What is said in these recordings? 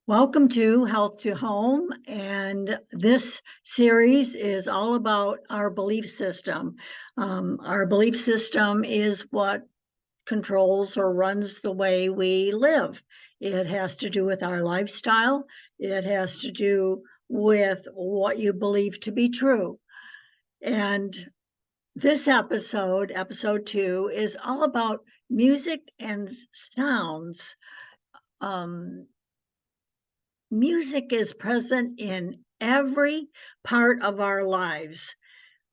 Welcome to Health to Home, and this series is all about our belief system. Our belief system is what controls or runs the way we live. It has to do with our lifestyle. It has to do with what you believe to be true. And this episode, episode 2, is all about music and sounds. Um, Music is present in every part of our lives.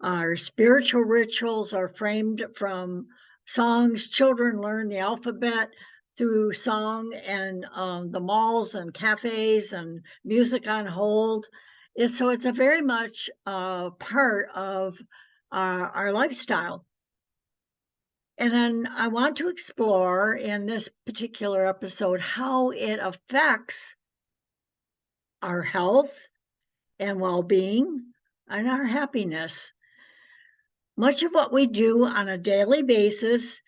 Our spiritual rituals are framed from songs. Children learn the alphabet through song and the malls and cafes and music on hold. So it's a very much part of our lifestyle. And then I want to explore in this particular episode how it affects our health and well-being and our happiness. Much of what we do on a daily basis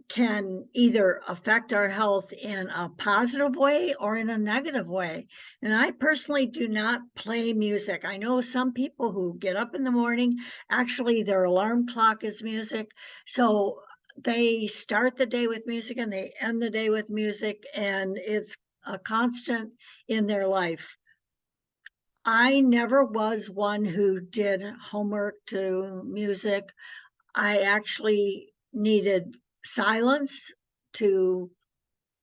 can either affect our health in a positive way or in a negative way. And I personally do not play music. I know some people who get up in the morning, actually their alarm clock is music. So they start the day with music and they end the day with music, and it's a constant in their life. I never was one who did homework to music. I actually needed silence to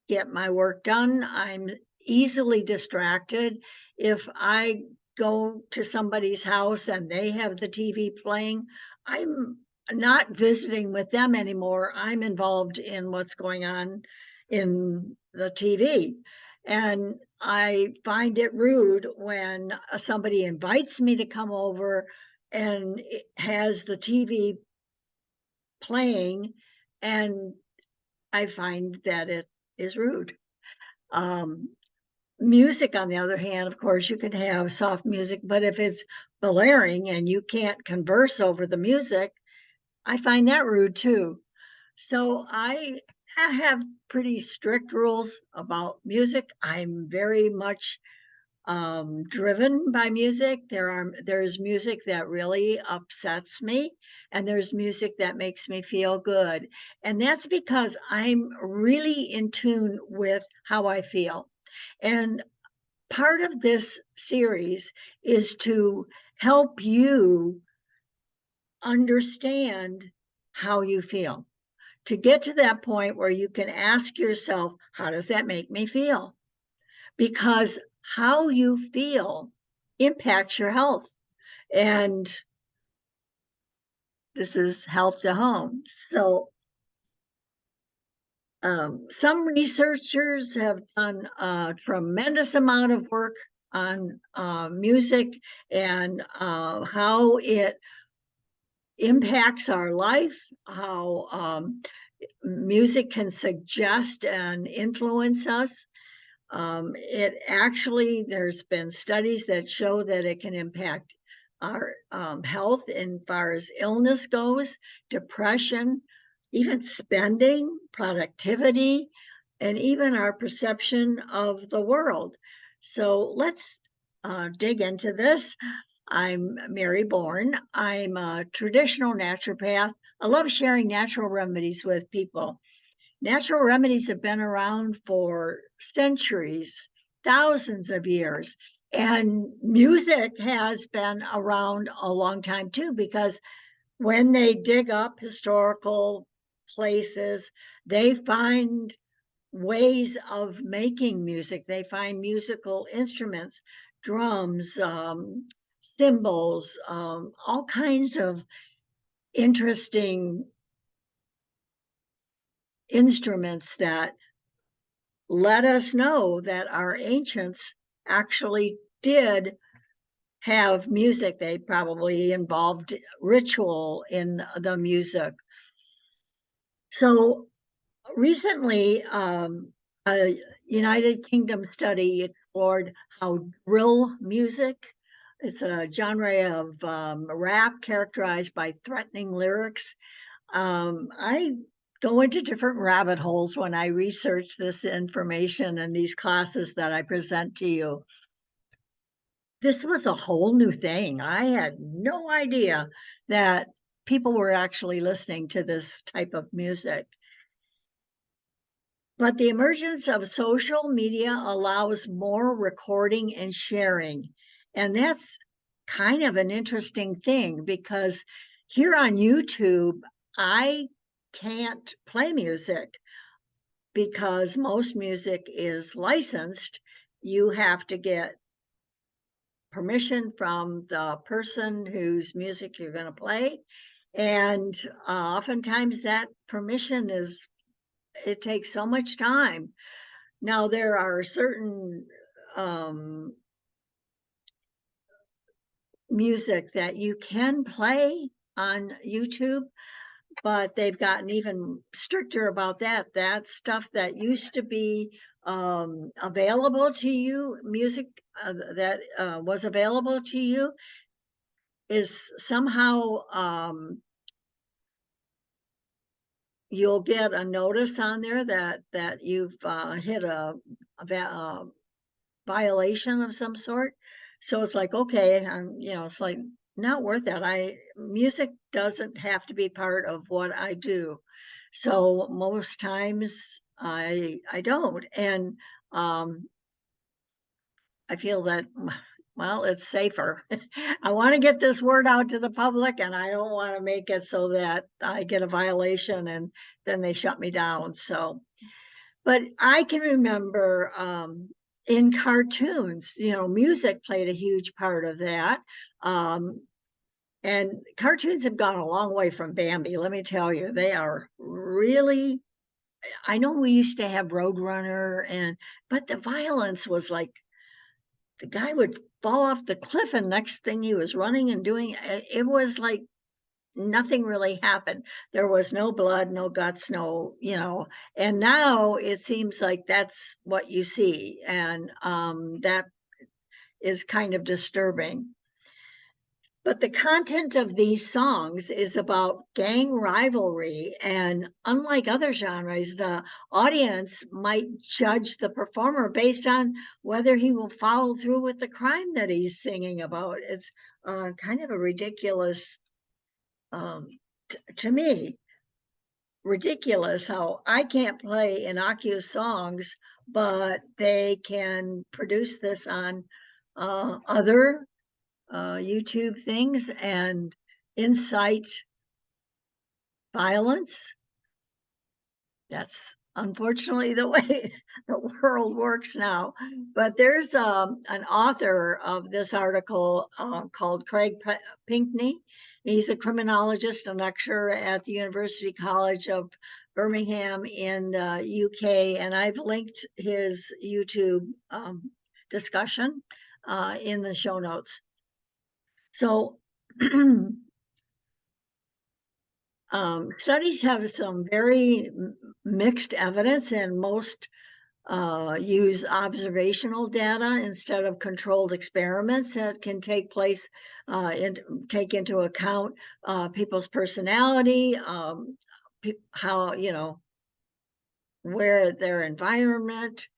get my work done. I'm easily distracted. If I go to somebody's house and they have the TV playing, I'm not visiting with them anymore. I'm involved in what's going on in the TV. And I find it rude when somebody invites me to come over and it has the TV playing, and I find that it is rude. Um, Music, on the other hand, of course, you can have soft music, but if it's blaring and you can't converse over the music, I find that rude too. So I have pretty strict rules about music. I'm very much driven by music. There's music that really upsets me, and there's music that makes me feel good. And that's because I'm really in tune with how I feel. And part of this series is to help you understand how you feel, to get to that point where you can ask yourself, how does that make me feel? Because how you feel impacts your health. And this is health to home. So some researchers have done a tremendous amount of work on music and how it impacts our life, how music can suggest and influence us. It actually, there's been studies that show that it can impact our health in far as illness goes, depression, even spending, productivity, and even our perception of the world. So let's dig into this. I'm Mary Bourne. I'm a traditional naturopath. I love sharing natural remedies with people. Natural remedies have been around for centuries, thousands of years. And music has been around a long time too, because when they dig up historical places, they find ways of making music. They find musical instruments, drums, cymbals, all kinds of interesting instruments that let us know that our ancients actually did have music. They probably involved ritual in the music. So recently, a United Kingdom study explored how drill music, it's a genre of rap characterized by threatening lyrics. I go into different rabbit holes when I research this information and these classes that I present to you. This was a whole new thing. I had no idea that people were actually listening to this type of music. But the emergence of social media allows more recording and sharing. And that's kind of an interesting thing because here on YouTube, I can't play music because most music is licensed. You have to get permission from the person whose music you're going to play. And oftentimes that permission it takes so much time. Now, there are certain music that you can play on YouTube, but they've gotten even stricter about that. That stuff that used to be available to you, music that was available to you, is somehow you'll get a notice on there that you've hit a violation of some sort. So it's like, okay, it's like not worth that. Music doesn't have to be part of what I do. So most times I don't. And I feel that, well, it's safer. I want to get this word out to the public and I don't want to make it so that I get a violation and then they shut me down. So, but I can remember in cartoons, music played a huge part of that. And cartoons have gone a long way from Bambi. Let me tell you, they are really, I know we used to have Roadrunner but the violence was like, the guy would fall off the cliff and next thing he was running and doing, it was like nothing really happened. There was no blood, no guts, and now it seems like that's what you see. And that is kind of disturbing. But the content of these songs is about gang rivalry. And unlike other genres, the audience might judge the performer based on whether he will follow through with the crime that he's singing about. It's kind of a ridiculous, to me, ridiculous how I can't play innocuous songs, but they can produce this on other YouTube things and incite violence. That's unfortunately the way the world works now. But there's an author of this article called Craig Pinkney. He's a criminologist and lecturer at the University College of Birmingham in the UK, and I've linked his YouTube discussion in the show notes. So studies have some very mixed evidence, and most use observational data instead of controlled experiments that can take place and take into account people's personality, how, where their environment.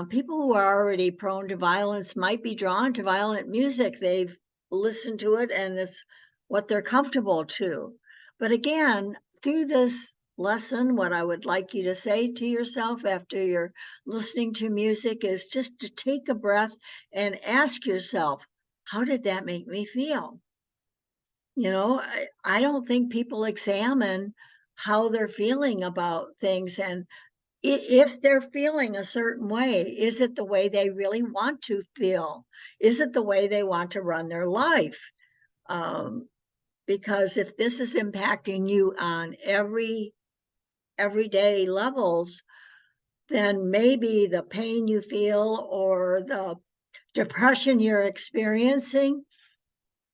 People who are already prone to violence might be drawn to violent music. They've listened to it and it's what they're comfortable to. But again, through this lesson, what I would like you to say to yourself after you're listening to music is just to take a breath and ask yourself, how did that make me feel? I don't think people examine how they're feeling about things. And if they're feeling a certain way, is it the way they really want to feel? Is it the way they want to run their life? Because if this is impacting you on everyday levels, then maybe the pain you feel or the depression you're experiencing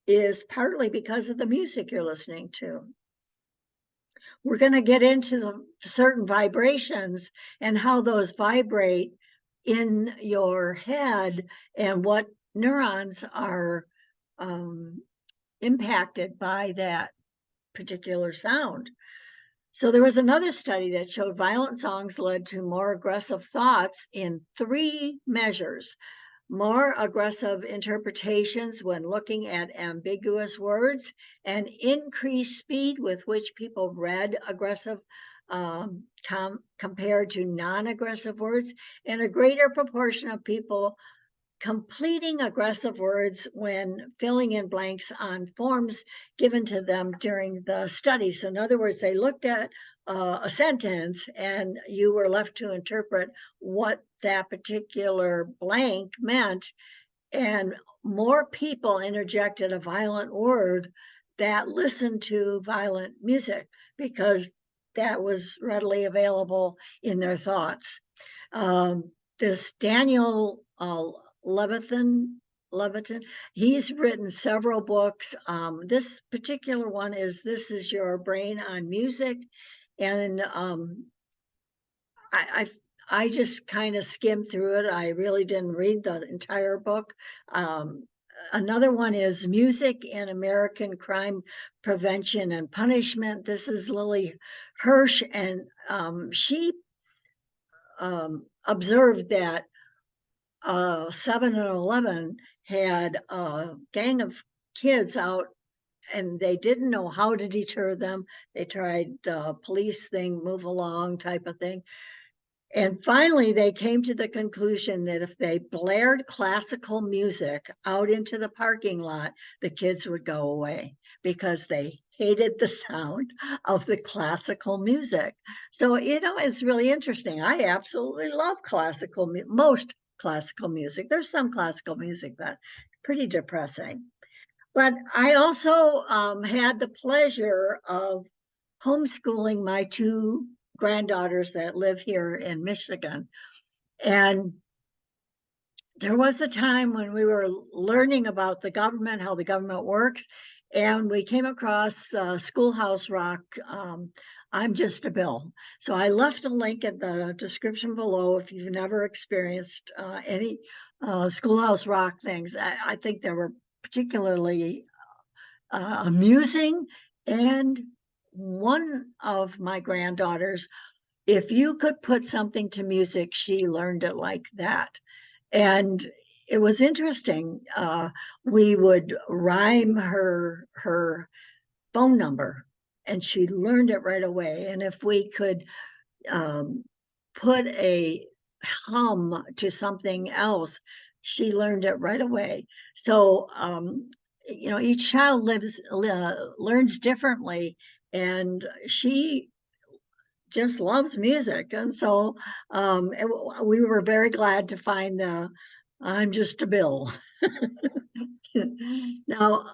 is partly because of the music you're listening to. We're going to get into the certain vibrations and how those vibrate in your head and what neurons are impacted by that particular sound. So there was another study that showed violent songs led to more aggressive thoughts in 3 measures. More aggressive interpretations when looking at ambiguous words, and increased speed with which people read aggressive compared to non-aggressive words, and a greater proportion of people completing aggressive words when filling in blanks on forms given to them during the study. So in other words, they looked at a sentence and you were left to interpret what that particular blank meant, and more people interjected a violent word that listened to violent music because that was readily available in their thoughts. This Daniel Levitin, he's written several books. This particular one is This Is Your Brain on Music. And I, I just kind of skimmed through it. I really didn't read the entire book. Another one is Music in American Crime Prevention and Punishment. This is Lily Hirsch, and she observed that 7 and 11 had a gang of kids out and they didn't know how to deter them. They tried the police thing, move along type of thing. And finally, they came to the conclusion that if they blared classical music out into the parking lot, the kids would go away because they hated the sound of the classical music. So, it's really interesting. I absolutely love most classical music. There's some classical music that's pretty depressing. But I also had the pleasure of homeschooling my 2 granddaughters that live here in Michigan. And there was a time when we were learning about the government, how the government works, and we came across Schoolhouse Rock, I'm Just a Bill. So I left a link in the description below if you've never experienced any Schoolhouse Rock things. I think they were particularly amusing. And one of my granddaughters, if you could put something to music, she learned it like that. And it was interesting. We would rhyme her phone number and she learned it right away. And if we could put a hum to something else, she learned it right away. So, each child learns differently, and she just loves music. And so we were very glad to find I'm Just a Bill. Now,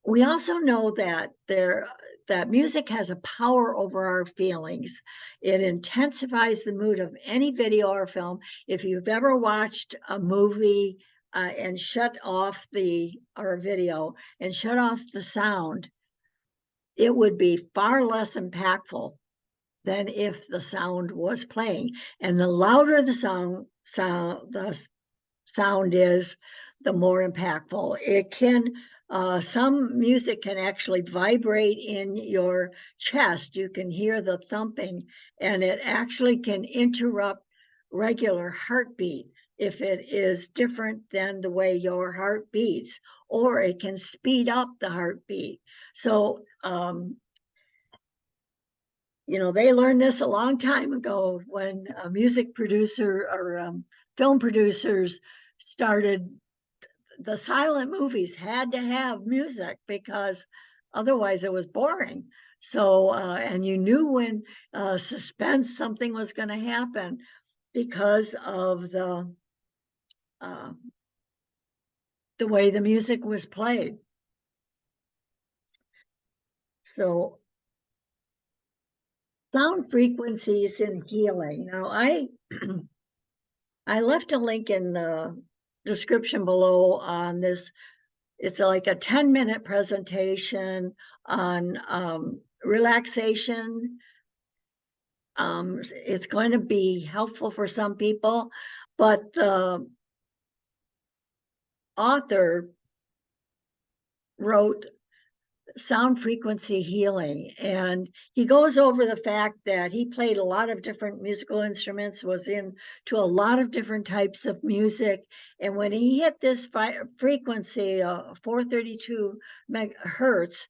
we also know that music has a power over our feelings. It intensifies the mood of any video or film. If you've ever watched a movie and shut off or a video and shut off the sound, it would be far less impactful than if the sound was playing. And the louder the sound is, the more impactful. It can, some music can actually vibrate in your chest. You can hear the thumping, and it actually can interrupt regular heartbeat if it is different than the way your heart beats, or it can speed up the heartbeat. So, they learned this a long time ago when a music producer or film producers started. The silent movies had to have music because otherwise it was boring. So, and you knew when suspense something was going to happen because of the way the music was played. So, sound frequencies and healing. Now, I left a link in the description below on this. It's like a 10-minute presentation on relaxation. It's going to be helpful for some people, but the author wrote sound frequency healing. And he goes over the fact that he played a lot of different musical instruments, was into a lot of different types of music. And when he hit this frequency, 432 megahertz,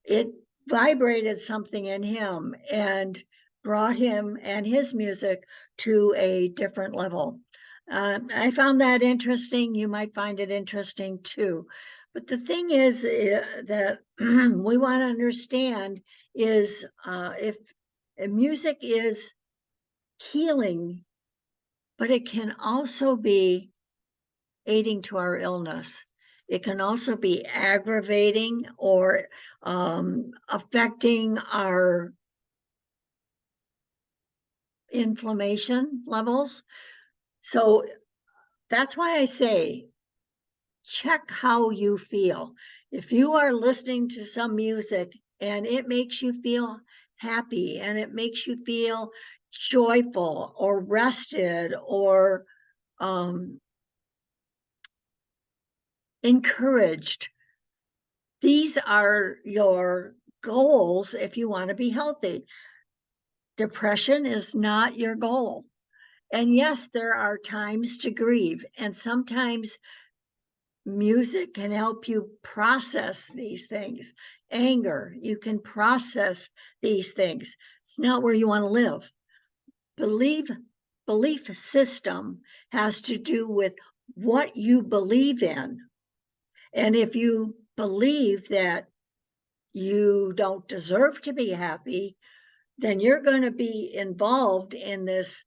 it vibrated something in him and brought him and his music to a different level. I found that interesting. You might find it interesting too. But the thing is that we want to understand is if music is healing, but it can also be aiding to our illness. It can also be aggravating or affecting our inflammation levels. So that's why I say check how you feel. If you are listening to some music and it makes you feel happy and it makes you feel joyful or rested or encouraged, these are your goals if you want to be healthy. Depression is not your goal. And yes, there are times to grieve, and sometimes music can help you process these things. Anger, you can process these things. It's not where you want to live. Belief system has to do with what you believe in. And if you believe that you don't deserve to be happy, then you're going to be involved in this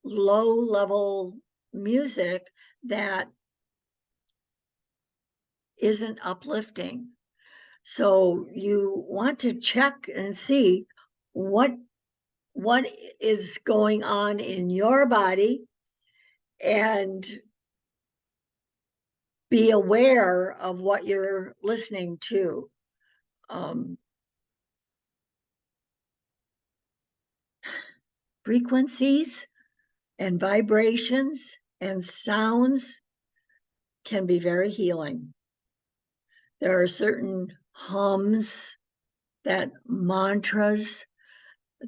low level music that isn't uplifting. So you want to check and see what is going on in your body and be aware of what you're listening to. Frequencies and vibrations and sounds can be very healing. There are certain hums, that mantras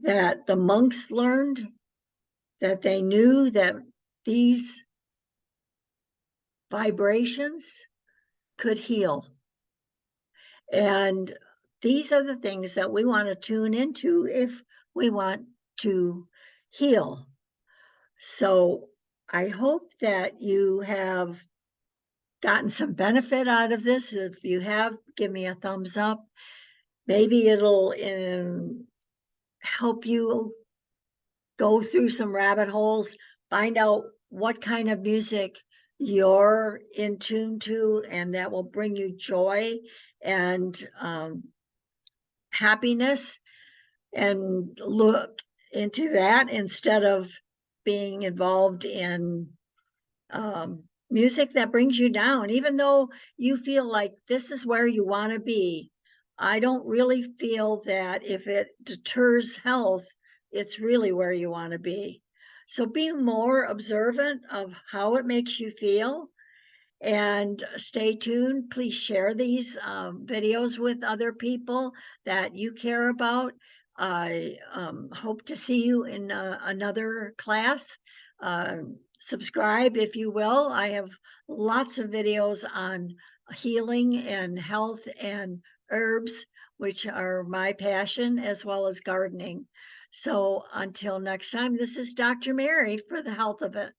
that the monks learned, that they knew that these vibrations could heal. And these are the things that we want to tune into if we want to heal. So I hope that you have gotten some benefit out of this. If you have, give me a thumbs up. Maybe it'll help you go through some rabbit holes, find out what kind of music you're in tune to, and that will bring you joy and happiness, and look into that instead of being involved in music that brings you down. Even though you feel like this is where you want to be, I don't really feel that if it deters health, it's really where you want to be. So be more observant of how it makes you feel and stay tuned. Please share these videos with other people that you care about. I hope to see you in another class. Subscribe if you will. I have lots of videos on healing and health and herbs, which are my passion, as well as gardening. So until next time, this is Dr. Mary for the Health of It.